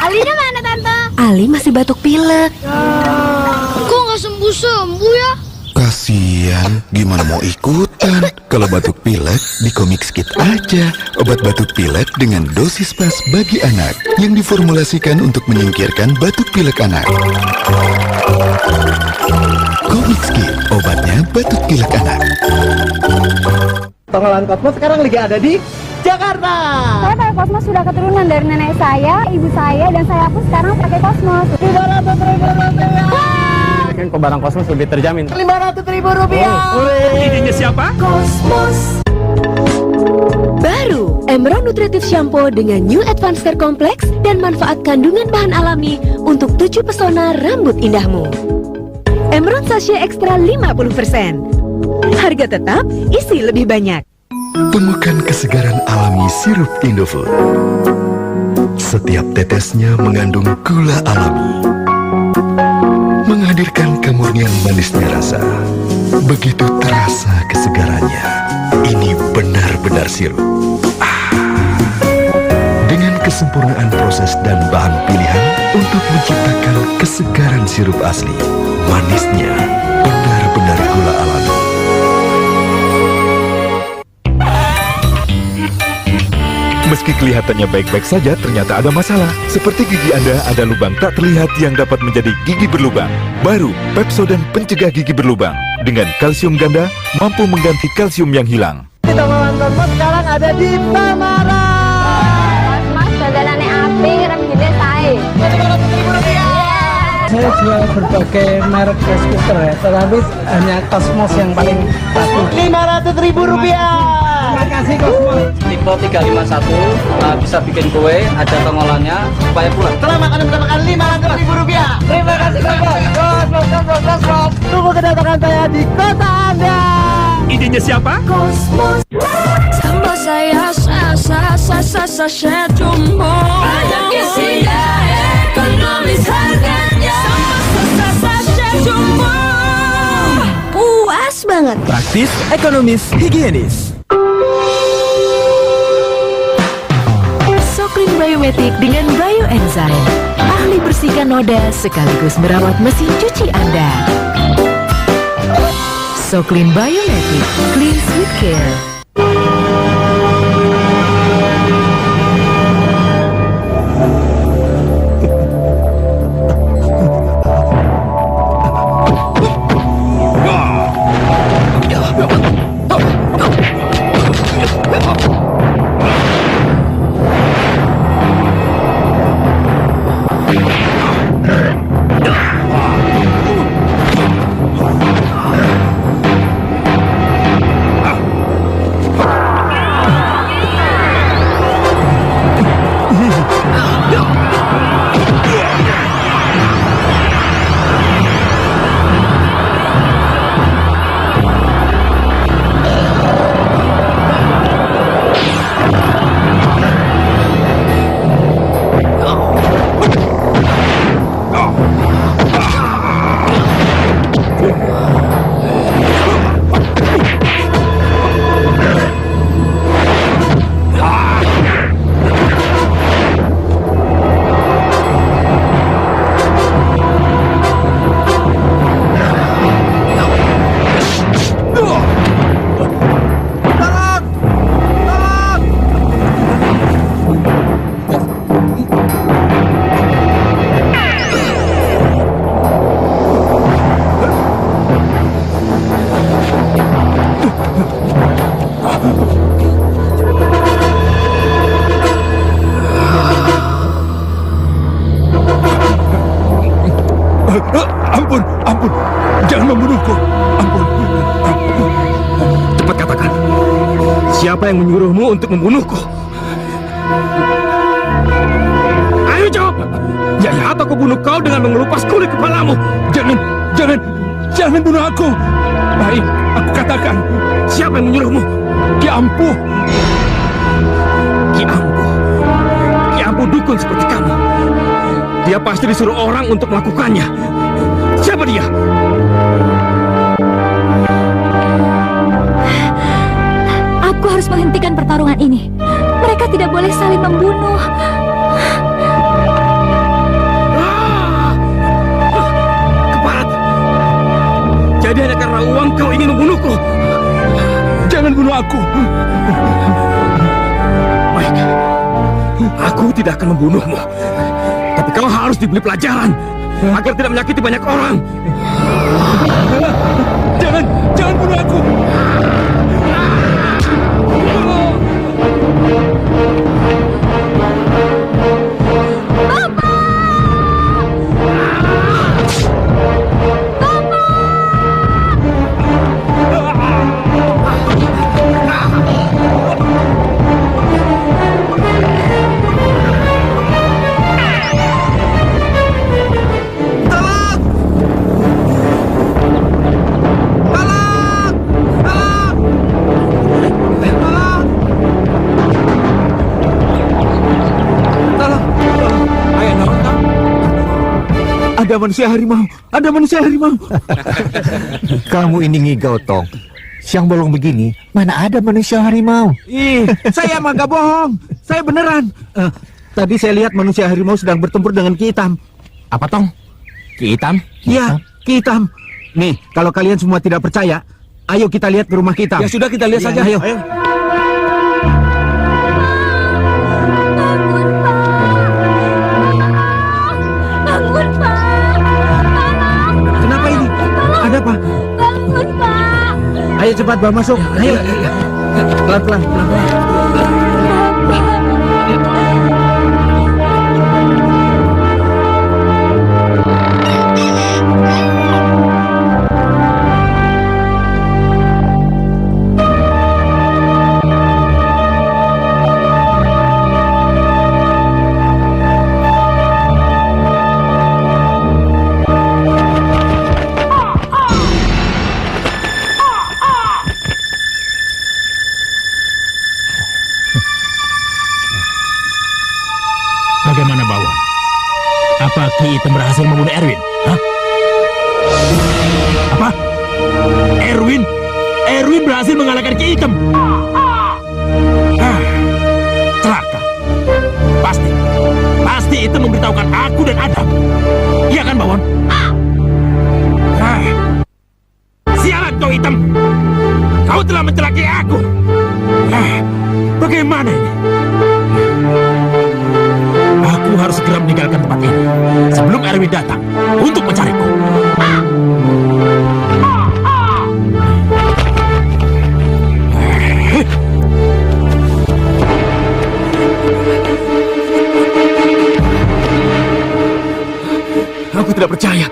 Alina mana, Tante? Ali masih batuk pilek. Kok nggak sembuh-sembuh ya? Kasian, gimana mau ikutan? Kalau batuk pilek, di Komik Skit aja. Obat batuk pilek dengan dosis pas bagi anak yang diformulasikan untuk menyingkirkan batuk pilek anak. Komik Skit, obatnya batuk pilek anak. Pengelolaan Cosmos sekarang lagi ada di Jakarta. Saya pakai Cosmos sudah keturunan dari nenek saya, ibu saya, dan saya pun sekarang pakai Cosmos. 500.000 rupiah. Kan barang Cosmos lebih terjamin. 500.000 rupiah. Idenya siapa? Cosmos. Baru, Emerald Nutritive Shampoo dengan New Advanced Care Complex dan manfaat kandungan bahan alami untuk 7 pesona rambut indahmu. Emerald Sachet Extra 50%. Harga tetap, isi lebih banyak. temukan kesegaran alami sirup Indofood. Setiap tetesnya mengandung gula alami, menghadirkan kemurnian manisnya rasa. Begitu terasa kesegarannya. Ini benar-benar sirup. Dengan kesempurnaan proses dan bahan pilihan untuk menciptakan kesegaran sirup asli, manisnya benar-benar gula alami. Meski kelihatannya baik-baik saja, ternyata ada masalah. Seperti gigi Anda ada lubang tak terlihat yang dapat menjadi gigi berlubang. Baru, Pepsodent pencegah gigi berlubang. Dengan kalsium ganda, mampu mengganti kalsium yang hilang. Kita nonton sekarang ada di Tamara. Mas, daganannya api, rem gini saya. Saya jual berbagai merek skuter ya, tetapi hanya Cosmos yang paling laku. Rp500.000. Terima kasih Cosmos. Tipe 351 bisa bikin kue, ada tongolannya supaya pulang. Setelah makan mendapatkan Rp500.000. Terima kasih Cosmos. Tunggu kedatangan saya di kota Anda. Idenya siapa? Cosmos. Sama saya jumbo. Banyak isinya, ekonomis harganya. Sama jumbo. Puas banget. Praktis, ekonomis, higienis. Soclean Biometric dengan bioenzyme. Ahli bersihkan noda sekaligus merawat mesin cuci Anda. Soclean Biometric, clean with care. Ampun, jangan membunuhku. Ampun. Cepat katakan, siapa yang menyuruhmu untuk membunuhku? Ayo jawab. Ya, atau aku bunuh kau dengan mengelupas kulit kepalamu. Jangan bunuh aku. Baik, aku katakan. Siapa yang menyuruhmu? Ki Ampuh. Ki Ampuh dukun seperti kamu. Dia pasti disuruh orang untuk melakukannya. Siapa dia? Aku harus menghentikan pertarungan ini. Mereka tidak boleh saling membunuh. Keparat. Jadi hanya karena uang kau ingin membunuhku. Jangan bunuh aku. Baik. Aku tidak akan membunuhmu. Tapi kau harus diberi pelajaran agar tidak menyakiti banyak orang. Jangan bunuh aku. Ada manusia harimau. Ada manusia harimau. Kamu ini ngigau, Tong. Siang bolong begini, mana ada manusia harimau? Ih, saya mah gak bohong. Saya beneran. Tadi saya lihat manusia harimau sedang bertempur dengan Ki Hitam. Apa, Tong? Ki Hitam? Iya, Ki Hitam. Nih, kalau kalian semua tidak percaya, ayo kita lihat ke rumah Ki Hitam. Ya sudah, kita lihat saja. Ayo. Bangun, Pak. Kenapa ini? Ada apa? Bangun, Pak. Ayo cepat bawa masuk. Ayo. Pelan-pelan. Bagaimana, Bawon? Apa Ki Hitam berhasil membunuh Erwin? Hah? Apa? Erwin? Erwin berhasil mengalahkan Ki Hitam? Celaka. Pasti itu memberitahukan aku dan Adam. Iya kan, Bawon? Sialan kau, Hitam! Kau telah mencelakai aku! Bagaimana ini? Aku harus segera meninggalkan tempat ini sebelum Erwin datang untuk mencariku. Aku tidak percaya.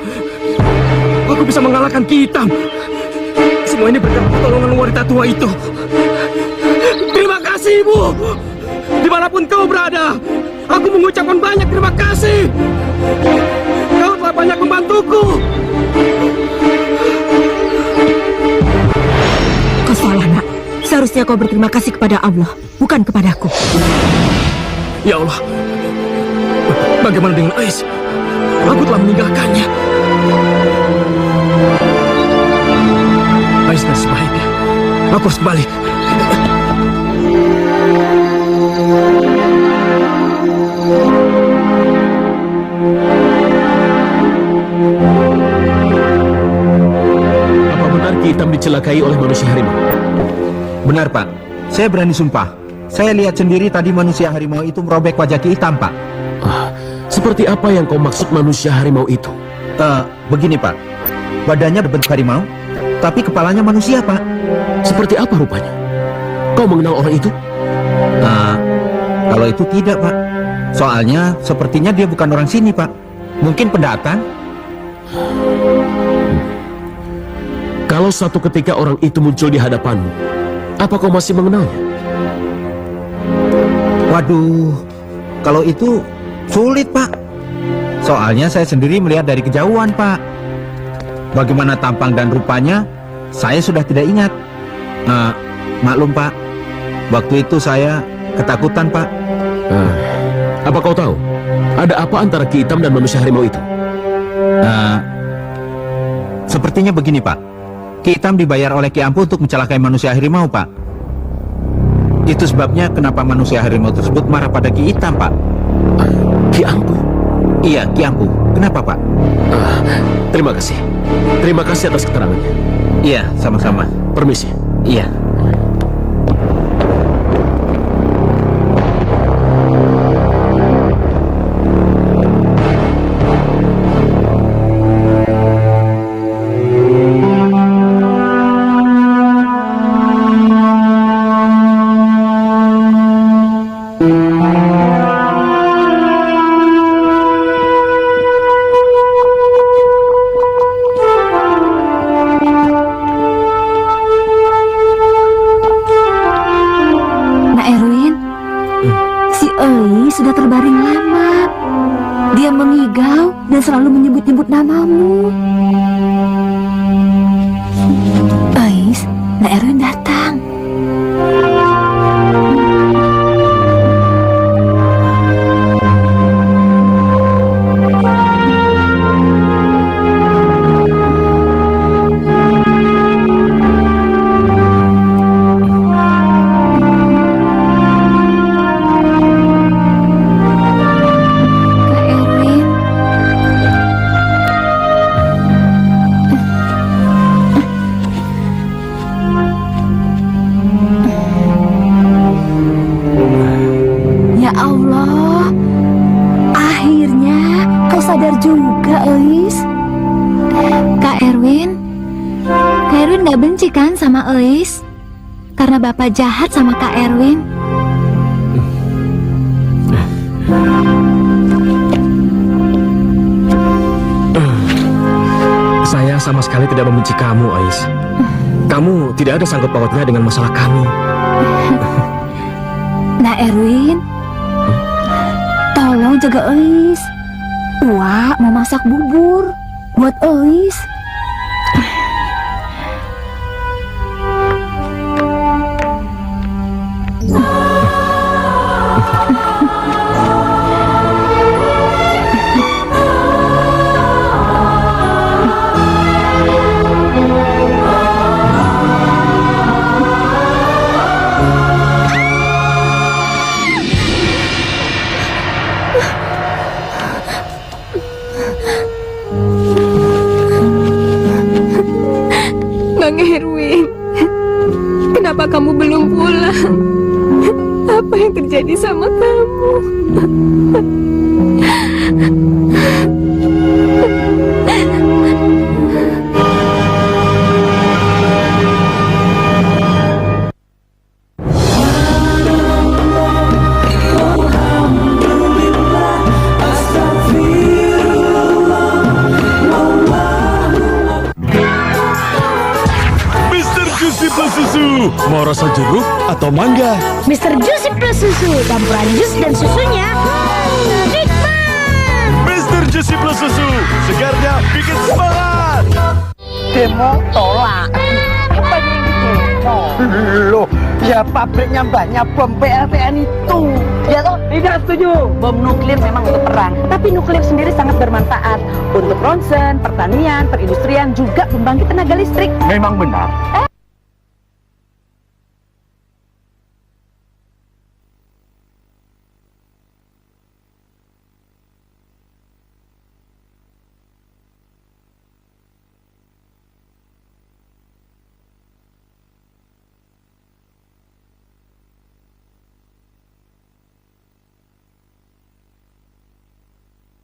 Aku bisa mengalahkan Ki Hitam. Semua ini berkat pertolongan wanita tua itu. Terima kasih, Ibu. Dimanapun kau berada, aku mengucapkan banyak terima kasih. Kau telah banyak membantuku. Kau salah, Nak. Seharusnya kau berterima kasih kepada Allah, bukan kepadaku. Ya Allah, bagaimana dengan Ais? Aku telah meninggalkannya. Ais dan sebaiknya aku harus balik. Apa benar Ki Hitam dicelakai oleh manusia harimau? Benar, Pak. Saya berani sumpah. Saya lihat sendiri tadi manusia harimau itu merobek wajah Ki Hitam, Pak. Seperti apa yang kau maksud manusia harimau itu? Begini, Pak. Badannya berbentuk harimau, tapi kepalanya manusia, Pak. Seperti apa rupanya? Kau mengenal orang itu? Kalau itu tidak, Pak. Soalnya sepertinya dia bukan orang sini, Pak. Mungkin pendatang. Kalau suatu ketika orang itu muncul di hadapanmu, apa kau masih mengenalnya? Waduh, kalau itu sulit, Pak. Soalnya saya sendiri melihat dari kejauhan, Pak. Bagaimana tampang dan rupanya, saya sudah tidak ingat. Maklum, Pak. Waktu itu saya ketakutan, Pak. Apa kau tahu? Ada apa antara Ki Hitam dan manusia harimau itu? Sepertinya begini, Pak. Ki Hitam dibayar oleh Ki Ampu untuk mencelakai manusia harimau, Pak. Itu sebabnya kenapa manusia harimau tersebut marah pada Ki Hitam, Pak. Ki Ampu? Iya, Ki Ampu. Kenapa, Pak? Terima kasih. Terima kasih atas keterangannya. Iya, sama-sama. Permisi. Iya. sudah terbaring lama. Dia mengigau dan selalu menyebut-nyebut namamu. Ais, Nak Erwin datang. sadar juga, Eis. Kak Erwin gak benci kan sama Eis? Karena Bapak jahat sama Kak Erwin. Saya sama sekali tidak membenci kamu, Eis. Kamu tidak ada sangkut pautnya dengan masalah kami. Nah, Erwin, tolong jaga Eis. Wah, mau masak bubur buat Eis. Bang Erwin, kenapa kamu belum pulang? Apa yang terjadi sama kamu? Mau rasa jeruk atau mangga? Mr. Juicy Plus Susu, campuran jus dan susunya nikmat. Mr. Juicy Plus Susu, segarnya bikin semangat. Demo tolak. Apa yang demo? Loh, ya pabriknya banyak bom PLTN itu. Ya toh? Tidak setuju. Bom nuklir memang untuk perang, tapi nuklir sendiri sangat bermanfaat untuk ronsen, pertanian, perindustrian, juga pembangkit tenaga listrik. Memang benar.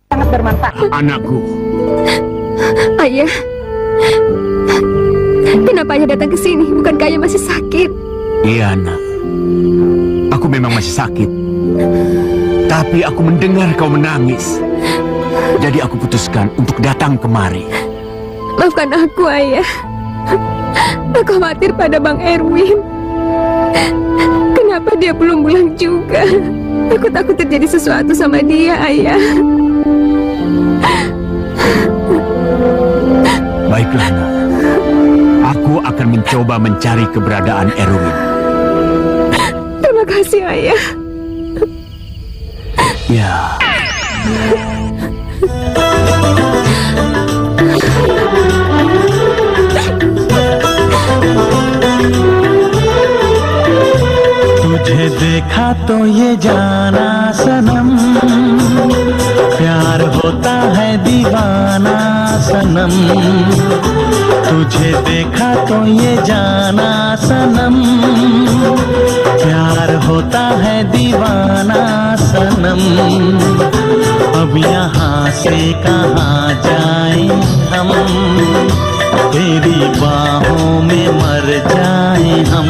Sangat bermanfaat. Anakku. Ayah, kenapa ayah datang ke sini? Bukankah ayah masih sakit? Iya, nak. Aku memang masih sakit. Tapi aku mendengar kau menangis. Jadi aku putuskan untuk datang kemari. Maafkan aku, ayah. Aku khawatir pada Bang Erwin. Kenapa dia belum pulang juga? Aku takut terjadi sesuatu sama dia, ayah. Baiklah, nak. Aku akan mencoba mencari keberadaan Erwin. Terima kasih, ayah. Ya. तुझे देखा तो ये जाना सनम, प्यार होता है दीवाना सनम। तुझे देखा तो ये जाना सनम, प्यार होता है दीवाना सनम। अब यहाँ से कहाँ जाएं हम, तेरी बाहों में मर जाएं हम।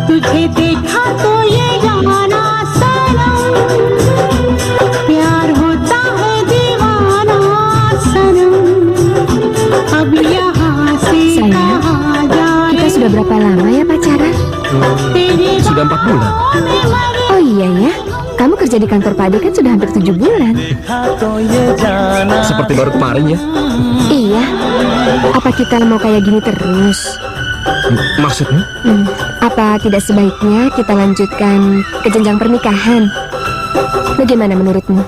तुझे देखा तो ये जाना सनम, प्यार होता है दीवाना सनम। अब यहाँ से कहाँ जाए? Kita sudah berapa lama ya pacaran? Sudah 4 bulan. Oh iya ya, kamu kerja di kantor Pade kan sudah hampir 7 bulan. Seperti baru kemarin ya. Iya. Apa kita mau kayak gini terus? Maksudnya? Apa tidak sebaiknya kita lanjutkan ke jenjang pernikahan? Bagaimana menurutmu?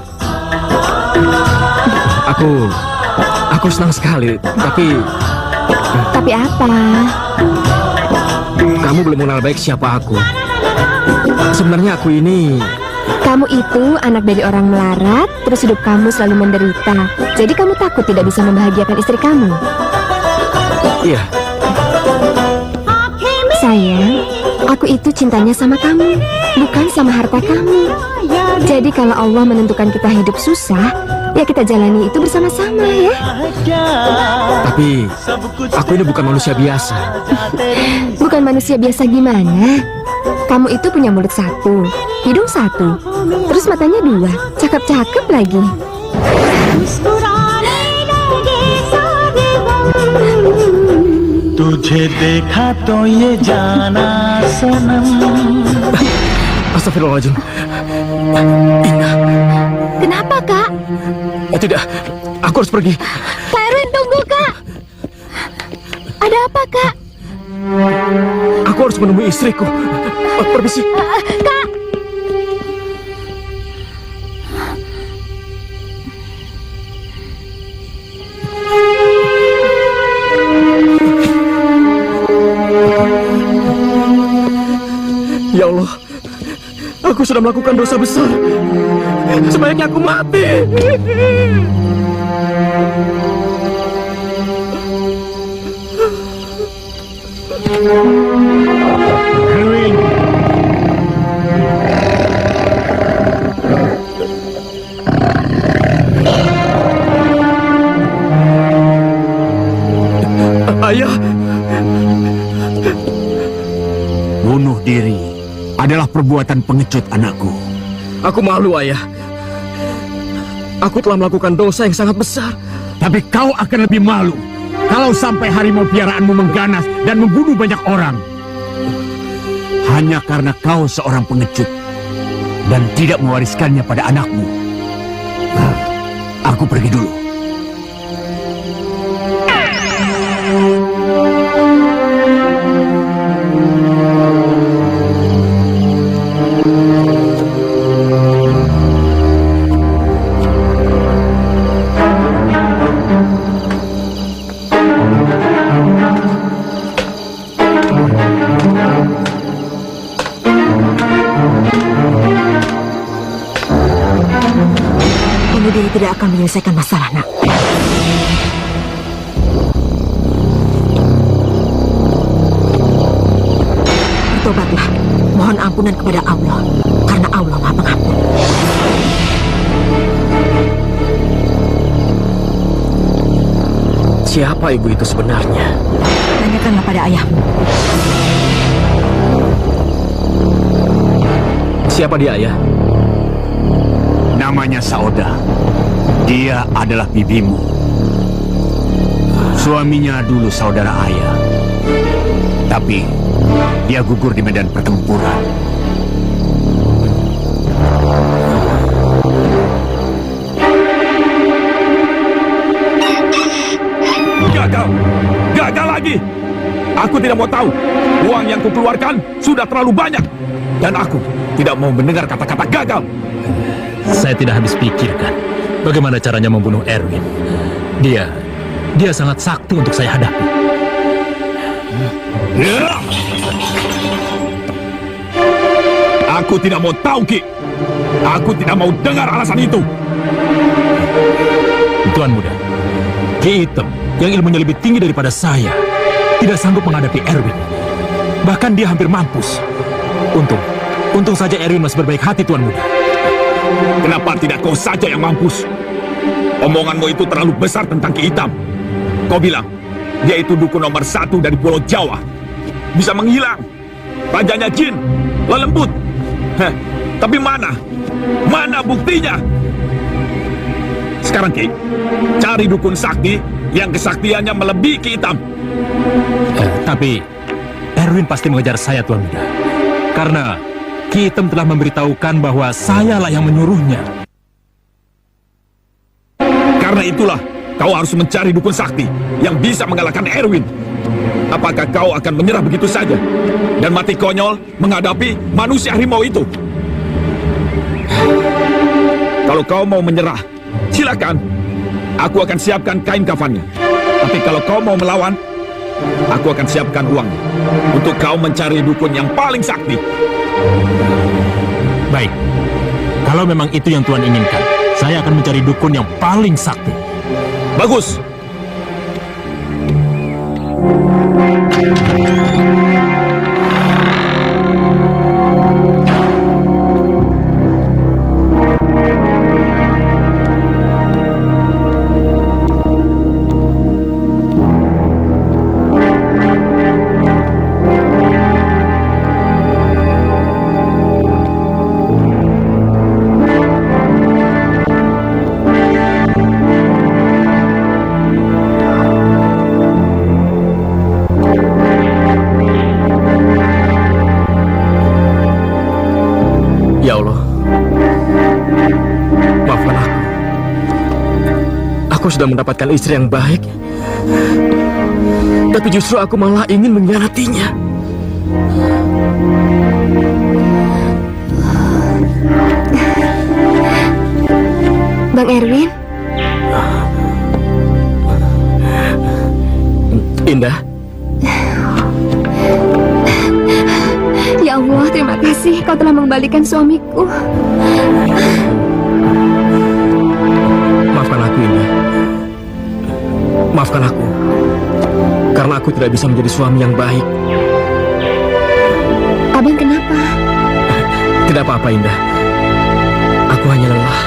Aku senang sekali, tapi apa? Kamu belum mengenal baik siapa aku. Sebenarnya aku ini... Kamu itu anak dari orang melarat, terus hidup kamu selalu menderita. Jadi kamu takut tidak bisa membahagiakan istri kamu? Iya. Sayang, aku itu cintanya sama kamu, bukan sama harta kamu. Jadi kalau Allah menentukan kita hidup susah, ya kita jalani itu bersama-sama ya. Tapi aku ini bukan manusia biasa. Bukan manusia biasa gimana? Kamu itu punya mulut satu, hidung satu, terus matanya dua, cakep-cakep lagi. तुझे देखा तो ये जाना सनम. Astagfirullahaladzim. Kenapa, Kak? Tidak, aku harus pergi. Kak Erwin, tunggu, Kak. Ada apa, Kak? Aku harus menemui istriku. Permisi. Kak. Ya Allah, aku sudah melakukan dosa besar. Sebaiknya aku mati. Erwin. Ayah. Bunuh diri adalah perbuatan pengecut anakku. Aku malu, Ayah. Aku telah melakukan dosa yang sangat besar. Tapi kau akan lebih malu kalau sampai harimau piaraanmu mengganas dan membunuh banyak orang. Hanya karena kau seorang pengecut dan tidak mewariskannya pada anakmu. Aku pergi dulu. Bunuh diri tidak akan menyelesaikan masalah, nak. Bertobatlah, mohon ampunan kepada Allah, karena Allah Maha Pengampun. Siapa ibu itu sebenarnya? Tanyakanlah pada ayahmu. Siapa dia, Ayah? Namanya Sauda. Dia adalah bibimu. Suaminya dulu saudara ayah. Tapi dia gugur di medan pertempuran. Gagal! Gagal lagi! Aku tidak mau tahu. Uang yang kukeluarkan sudah terlalu banyak. Dan aku tidak mau mendengar kata-kata gagal. Saya tidak habis pikirkan bagaimana caranya membunuh Erwin. Dia sangat sakti untuk saya hadapi. Aku tidak mau tahu, Ki. Aku tidak mau dengar alasan itu. Tuan muda, Ki Hitam yang ilmunya lebih tinggi daripada saya tidak sanggup menghadapi Erwin. Bahkan dia hampir mampus. Untung saja Erwin masih berbaik hati, Tuan muda. Kenapa tidak kau saja yang mampus? Omonganmu itu terlalu besar tentang Ki Hitam. Kau bilang, dia itu dukun nomor 1 dari Pulau Jawa. Bisa menghilang. Rajanya jin, lelembut. Tapi mana? Mana buktinya? Sekarang, Ki, cari dukun sakti yang kesaktiannya melebihi Ki Hitam. Tapi Erwin pasti mengejar saya, Tuan muda. Karena Ki Hitam telah memberitahukan bahwa sayalah yang menyuruhnya. Karena itulah kau harus mencari dukun sakti yang bisa mengalahkan Erwin. Apakah kau akan menyerah begitu saja dan mati konyol menghadapi manusia harimau itu? Kalau kau mau menyerah, silakan. Aku akan siapkan kain kafannya. Tapi kalau kau mau melawan, aku akan siapkan uangnya untuk kau mencari dukun yang paling sakti. Baik, kalau memang itu yang Tuan inginkan, saya akan mencari dukun yang paling sakti. Bagus. Aku sudah mendapatkan istri yang baik, tapi justru aku malah ingin mengkhianatinya. Bang Erwin? Indah. Ya Allah, terima kasih kau telah mengembalikan suamiku. Maafkan aku, Indah. Maafkan aku. Karena aku tidak bisa menjadi suami yang baik. Abang kenapa? Tidak apa-apa, Indah. Aku hanya lelah.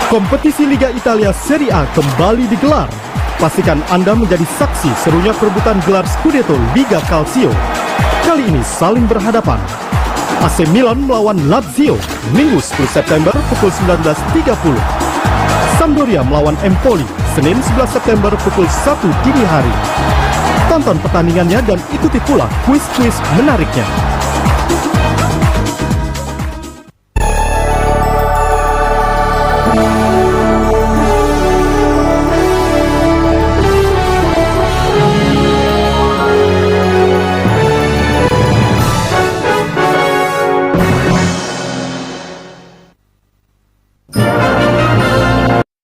Kompetisi Liga Italia Serie A kembali digelar. Pastikan Anda menjadi saksi serunya perebutan gelar Scudetto Liga Calcio. Kali ini saling berhadapan. AC Milan melawan Lazio, Minggu 10 September pukul 19.30. Sampdoria melawan Empoli, Senin 11 September pukul 1 dini hari. Tonton pertandingannya dan ikuti pula kuis-kuis menariknya.